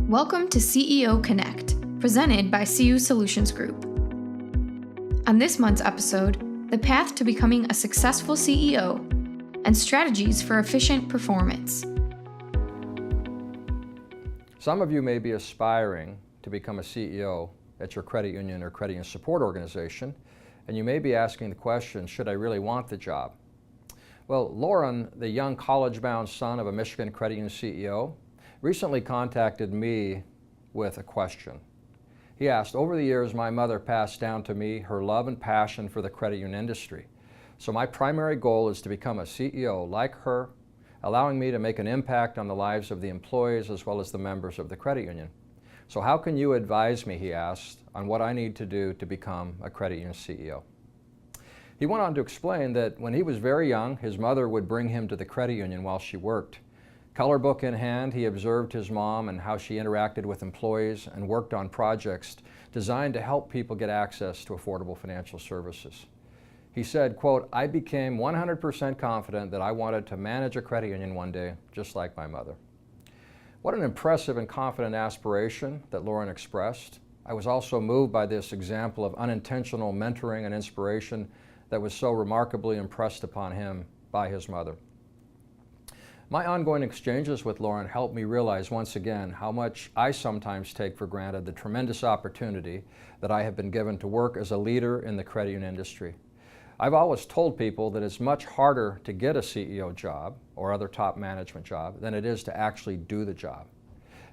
Welcome to CEO Connect, presented by CU Solutions Group. On this month's episode, the path to becoming a successful CEO and strategies for efficient performance. Some of you may be aspiring to become a CEO at your credit union or credit union support organization, and you may be asking the question, should I really want the job? Well, Lauren, the young college-bound son of a Michigan credit union CEO, recently contacted me with a question. He asked, over the years, my mother passed down to me her love and passion for the credit union industry. So my primary goal is to become a CEO like her, allowing me to make an impact on the lives of the employees as well as the members of the credit union. So how can you advise me, he asked, on what I need to do to become a credit union CEO? He went on to explain that when he was very young, his mother would bring him to the credit union while she worked. Color book in hand, he observed his mom and how she interacted with employees and worked on projects designed to help people get access to affordable financial services. He said, quote, I became 100% confident that I wanted to manage a credit union one day, just like my mother. What an impressive and confident aspiration that Lauren expressed. I was also moved by this example of unintentional mentoring and inspiration that was so remarkably impressed upon him by his mother. My ongoing exchanges with Lauren helped me realize once again how much I sometimes take for granted the tremendous opportunity that I have been given to work as a leader in the credit union industry. I've always told people that it's much harder to get a CEO job or other top management job than it is to actually do the job.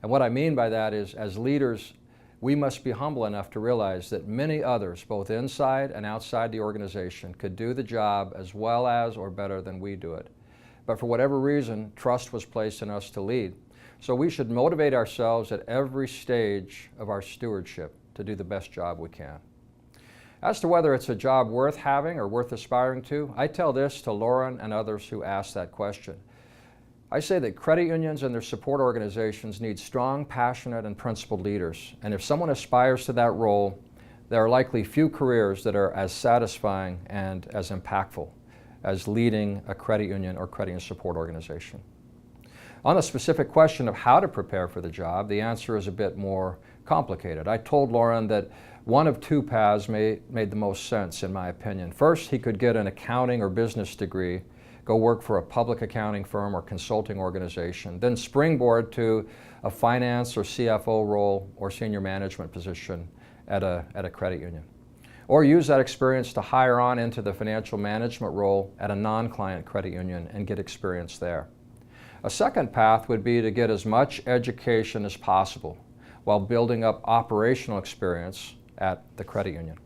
And what I mean by that is, as leaders, we must be humble enough to realize that many others, both inside and outside the organization, could do the job as well as or better than we do it. But for whatever reason, trust was placed in us to lead. So we should motivate ourselves at every stage of our stewardship to do the best job we can. As to whether it's a job worth having or worth aspiring to, I tell this to Lauren and others who ask that question. I say that credit unions and their support organizations need strong, passionate, and principled leaders. And if someone aspires to that role, there are likely few careers that are as satisfying and as impactful as leading a credit union or credit union support organization. On the specific question of how to prepare for the job, the answer is a bit more complicated. I told Lauren that one of two paths made the most sense, in my opinion. First, he could get an accounting or business degree, go work for a public accounting firm or consulting organization, then springboard to a finance or CFO role or senior management position at a credit union. Or use that experience to hire on into the financial management role at a non-client credit union and get experience there. A second path would be to get as much education as possible while building up operational experience at the credit union.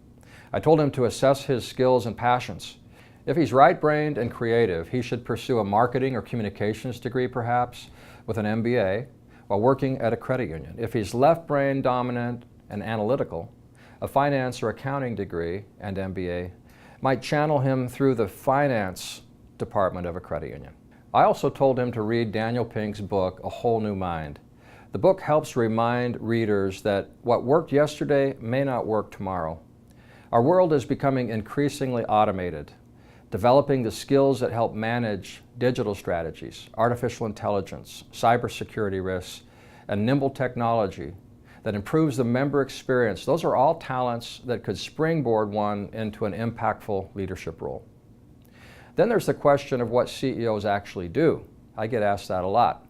I told him to assess his skills and passions. If he's right-brained and creative, he should pursue a marketing or communications degree perhaps with an MBA while working at a credit union. If he's left-brain dominant and analytical, a finance or accounting degree and MBA might channel him through the finance department of a credit union. I also told him to read Daniel Pink's book, A Whole New Mind. The book helps remind readers that what worked yesterday may not work tomorrow. Our world is becoming increasingly automated. Developing the skills that help manage digital strategies, artificial intelligence, cybersecurity risks, and nimble technology that improves the member experience. Those are all talents that could springboard one into an impactful leadership role. Then there's the question of what CEOs actually do. I get asked that a lot.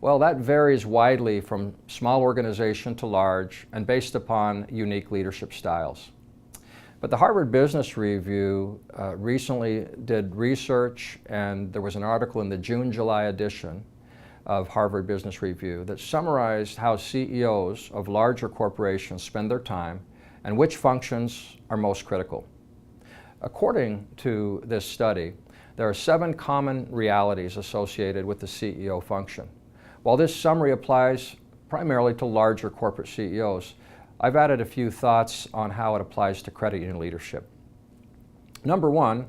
Well, that varies widely from small organization to large and based upon unique leadership styles. But the Harvard Business Review recently did research, and there was an article in the June-July edition of Harvard Business Review that summarized how CEOs of larger corporations spend their time and which functions are most critical. According to this study, there are 7 common realities associated with the CEO function. While this summary applies primarily to larger corporate CEOs, I've added a few thoughts on how it applies to credit union leadership. Number 1,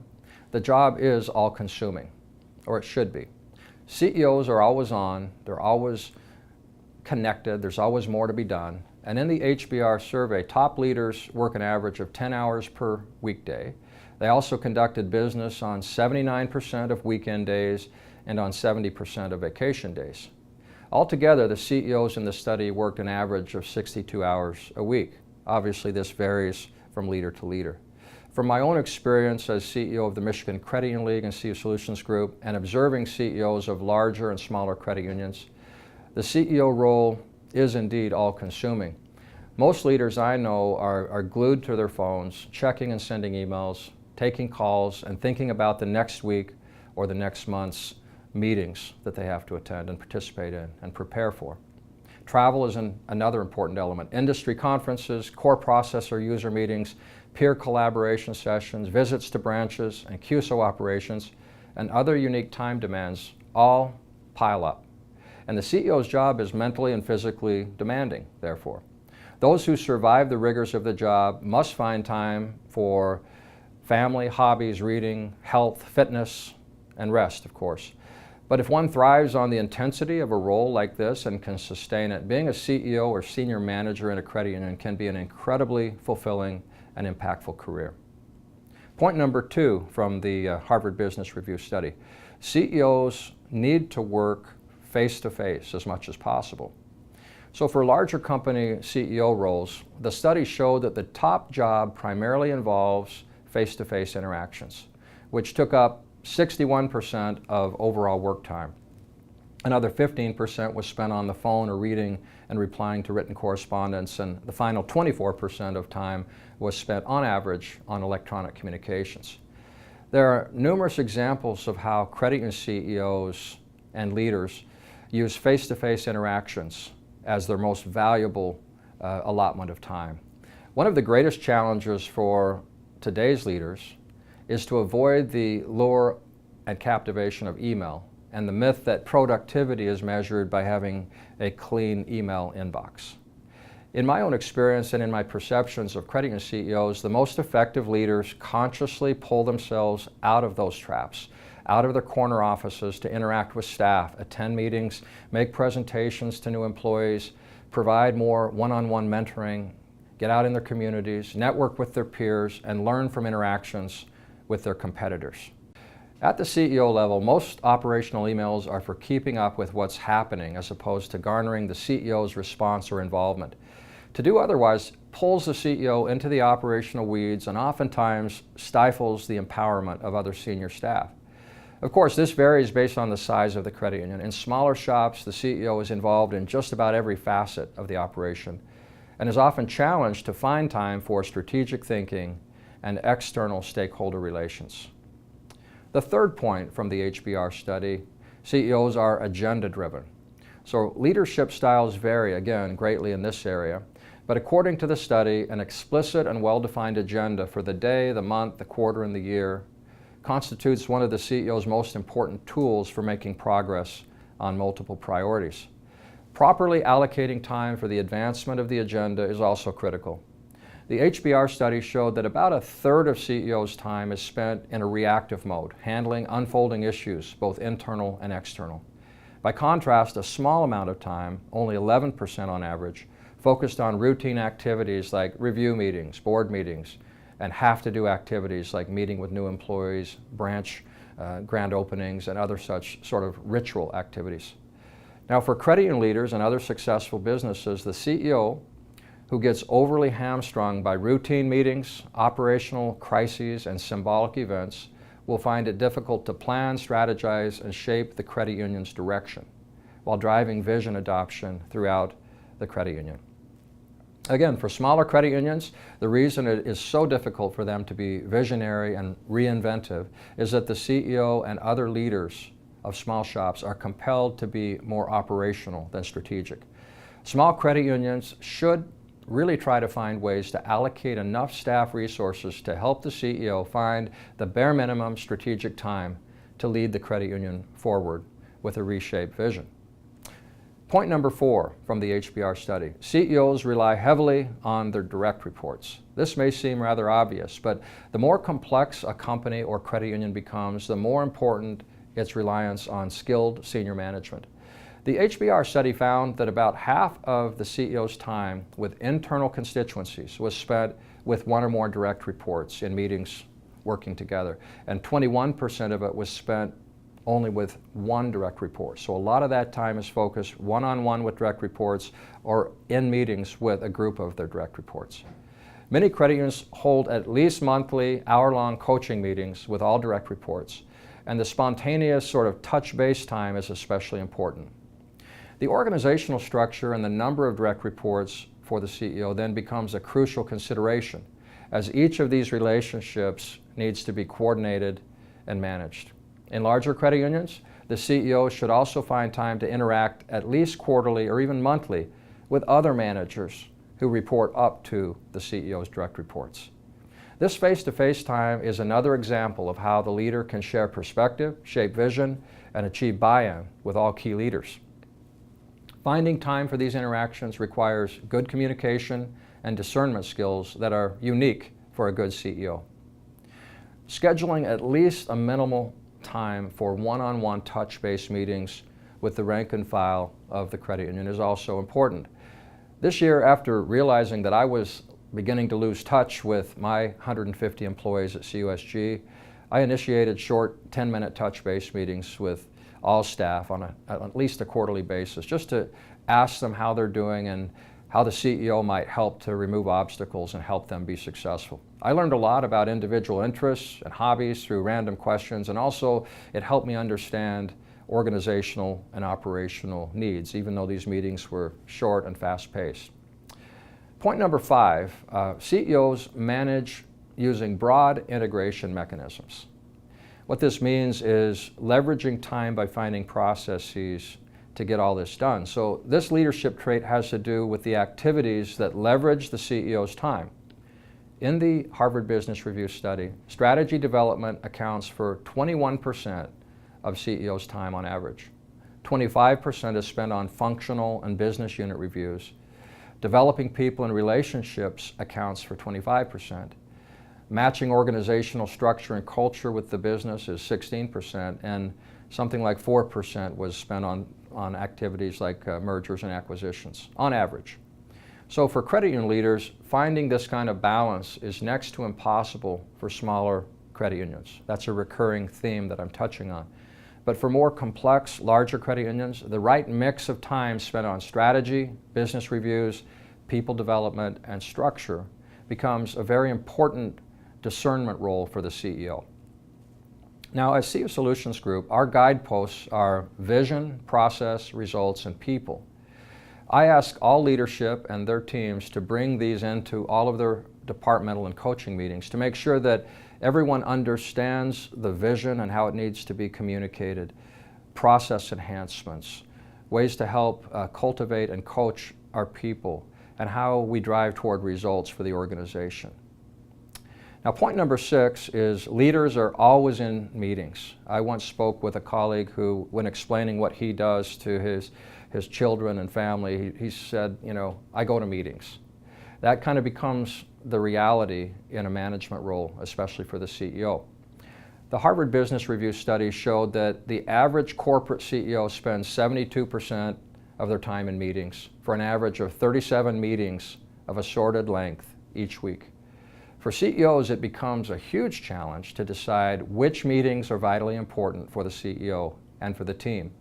the job is all-consuming, or it should be. CEOs are always on, they're always connected, there's always more to be done. And in the HBR survey, top leaders work an average of 10 hours per weekday. They also conducted business on 79% of weekend days and on 70% of vacation days. Altogether, the CEOs in the study worked an average of 62 hours a week. Obviously, this varies from leader to leader. From my own experience as CEO of the Michigan Credit Union League and CU Solutions Group and observing CEOs of larger and smaller credit unions, the CEO role is indeed all-consuming. Most leaders I know are glued to their phones, checking and sending emails, taking calls, and thinking about the next week or the next month's meetings that they have to attend and participate in and prepare for. Travel is another important element. Industry conferences, core processor user meetings, peer collaboration sessions, visits to branches and CUSO operations, and other unique time demands all pile up. And the CEO's job is mentally and physically demanding, therefore. Those who survive the rigors of the job must find time for family, hobbies, reading, health, fitness, and rest, of course. But if one thrives on the intensity of a role like this and can sustain it, being a CEO or senior manager in a credit union can be an incredibly fulfilling and impactful career. Point number 2 from the Harvard Business Review study. CEOs need to work face-to-face as much as possible. So for larger company CEO roles, the study showed that the top job primarily involves face-to-face interactions, which took up 61% of overall work time. Another 15% was spent on the phone or reading and replying to written correspondence, and the final 24% of time was spent on average on electronic communications. There are numerous examples of how credit union CEOs and leaders use face-to-face interactions as their most valuable allotment of time. One of the greatest challenges for today's leaders is to avoid the lure and captivation of email and the myth that productivity is measured by having a clean email inbox. In my own experience and in my perceptions of credit union CEOs, the most effective leaders consciously pull themselves out of those traps, out of their corner offices to interact with staff, attend meetings, make presentations to new employees, provide more one-on-one mentoring, get out in their communities, network with their peers, and learn from interactions with their competitors. At the CEO level, most operational emails are for keeping up with what's happening as opposed to garnering the CEO's response or involvement. To do otherwise pulls the CEO into the operational weeds and oftentimes stifles the empowerment of other senior staff. Of course, this varies based on the size of the credit union. In smaller shops, the CEO is involved in just about every facet of the operation and is often challenged to find time for strategic thinking and external stakeholder relations. The third point from the HBR study, CEOs are agenda-driven. So leadership styles vary, again, greatly in this area, but according to the study, an explicit and well-defined agenda for the day, the month, the quarter, and the year constitutes one of the CEO's most important tools for making progress on multiple priorities. Properly allocating time for the advancement of the agenda is also critical. The HBR study showed that about a third of CEOs' time is spent in a reactive mode, handling unfolding issues, both internal and external. By contrast, a small amount of time, only 11% on average, focused on routine activities like review meetings, board meetings, and have-to-do activities like meeting with new employees, branch grand openings, and other such sort of ritual activities. Now, for credit union leaders and other successful businesses, the CEO who gets overly hamstrung by routine meetings, operational crises, and symbolic events will find it difficult to plan, strategize, and shape the credit union's direction while driving vision adoption throughout the credit union. Again, for smaller credit unions, the reason it is so difficult for them to be visionary and reinventive is that the CEO and other leaders of small shops are compelled to be more operational than strategic. Small credit unions should really try to find ways to allocate enough staff resources to help the CEO find the bare minimum strategic time to lead the credit union forward with a reshaped vision. Point number 4 from the HBR study, CEOs rely heavily on their direct reports. This may seem rather obvious, but the more complex a company or credit union becomes, the more important its reliance on skilled senior management. The HBR study found that about half of the CEO's time with internal constituencies was spent with one or more direct reports in meetings working together, and 21% of it was spent only with one direct report. So a lot of that time is focused one-on-one with direct reports or in meetings with a group of their direct reports. Many credit unions hold at least monthly, hour-long coaching meetings with all direct reports, and the spontaneous sort of touch-base time is especially important. The organizational structure and the number of direct reports for the CEO then becomes a crucial consideration, as each of these relationships needs to be coordinated and managed. In larger credit unions, the CEO should also find time to interact at least quarterly or even monthly with other managers who report up to the CEO's direct reports. This face-to-face time is another example of how the leader can share perspective, shape vision, and achieve buy-in with all key leaders. Finding time for these interactions requires good communication and discernment skills that are unique for a good CEO. Scheduling at least a minimal time for one-on-one touch-based meetings with the rank and file of the credit union is also important. This year, after realizing that I was beginning to lose touch with my 150 employees at CUSG, I initiated short 10-minute touch-base meetings with all staff on at least a quarterly basis, just to ask them how they're doing and how the CEO might help to remove obstacles and help them be successful. I learned a lot about individual interests and hobbies through random questions, and also it helped me understand organizational and operational needs, even though these meetings were short and fast-paced. Point number 5, CEOs manage using broad integration mechanisms. What this means is leveraging time by finding processes to get all this done. So this leadership trait has to do with the activities that leverage the CEO's time. In the Harvard Business Review study, strategy development accounts for 21% of CEO's time on average. 25% is spent on functional and business unit reviews. Developing people and relationships accounts for 25%. Matching organizational structure and culture with the business is 16%, and something like 4% was spent on activities like mergers and acquisitions, on average. So for credit union leaders, finding this kind of balance is next to impossible for smaller credit unions. That's a recurring theme that I'm touching on. But for more complex, larger credit unions, the right mix of time spent on strategy, business reviews, people development, and structure becomes a very important discernment role for the CEO. Now, as CU Solutions Group, our guideposts are vision, process, results, and people. I ask all leadership and their teams to bring these into all of their departmental and coaching meetings to make sure that everyone understands the vision and how it needs to be communicated, process enhancements, ways to help cultivate and coach our people, and how we drive toward results for the organization. Now, point number 6 is leaders are always in meetings. I once spoke with a colleague who, when explaining what he does to his children and family, he said, I go to meetings. That kind of becomes the reality in a management role, especially for the CEO. The Harvard Business Review study showed that the average corporate CEO spends 72% of their time in meetings, for an average of 37 meetings of assorted length each week. For CEOs, it becomes a huge challenge to decide which meetings are vitally important for the CEO and for the team,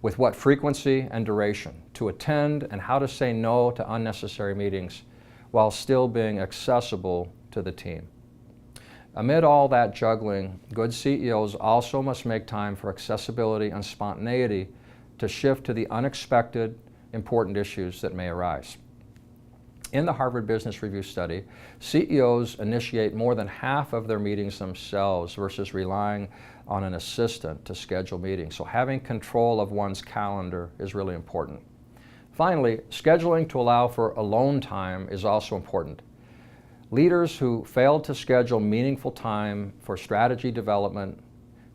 with what frequency and duration to attend, and how to say no to unnecessary meetings while still being accessible to the team. Amid all that juggling, good CEOs also must make time for accessibility and spontaneity to shift to the unexpected, important issues that may arise. In the Harvard Business Review study, CEOs initiate more than half of their meetings themselves versus relying on an assistant to schedule meetings. So having control of one's calendar is really important. Finally, scheduling to allow for alone time is also important. Leaders who fail to schedule meaningful time for strategy development,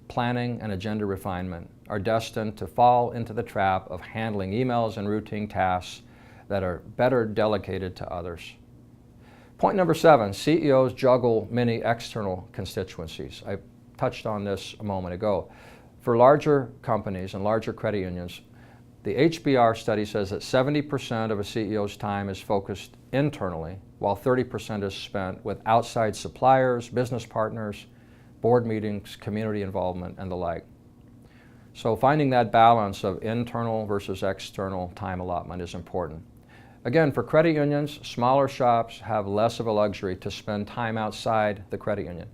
planning, and agenda refinement are destined to fall into the trap of handling emails and routine tasks that are better delegated to others. Point number 7, CEOs juggle many external constituencies. I touched on this a moment ago. For larger companies and larger credit unions, the HBR study says that 70% of a CEO's time is focused internally, while 30% is spent with outside suppliers, business partners, board meetings, community involvement, and the like. So finding that balance of internal versus external time allotment is important. Again, for credit unions, smaller shops have less of a luxury to spend time outside the credit union.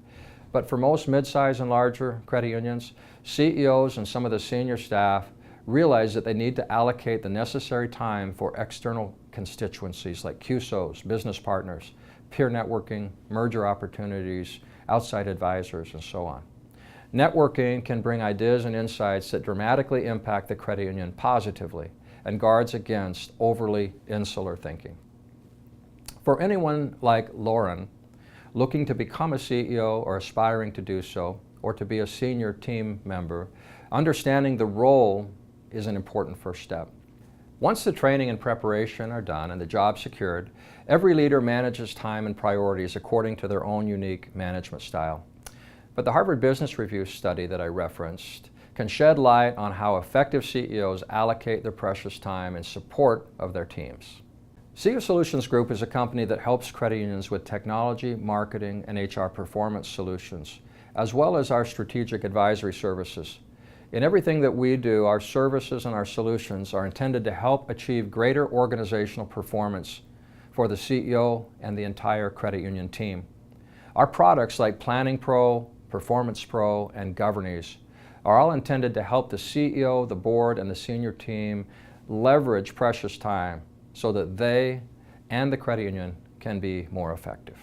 But for most mid-size and larger credit unions, CEOs and some of the senior staff realize that they need to allocate the necessary time for external constituencies like CUSOs, business partners, peer networking, merger opportunities, outside advisors, and so on. Networking can bring ideas and insights that dramatically impact the credit union positively and guards against overly insular thinking. For anyone like Lauren, looking to become a CEO or aspiring to do so, or to be a senior team member, understanding the role is an important first step. Once the training and preparation are done and the job secured, every leader manages time and priorities according to their own unique management style. But the Harvard Business Review study that I referenced can shed light on how effective CEOs allocate their precious time in support of their teams. CU Solutions Group is a company that helps credit unions with technology, marketing, and HR performance solutions, as well as our strategic advisory services. In everything that we do, our services and our solutions are intended to help achieve greater organizational performance for the CEO and the entire credit union team. Our products like Planning Pro, Performance Pro, and Governance are all intended to help the CEO, the board, and the senior team leverage precious time so that they and the credit union can be more effective.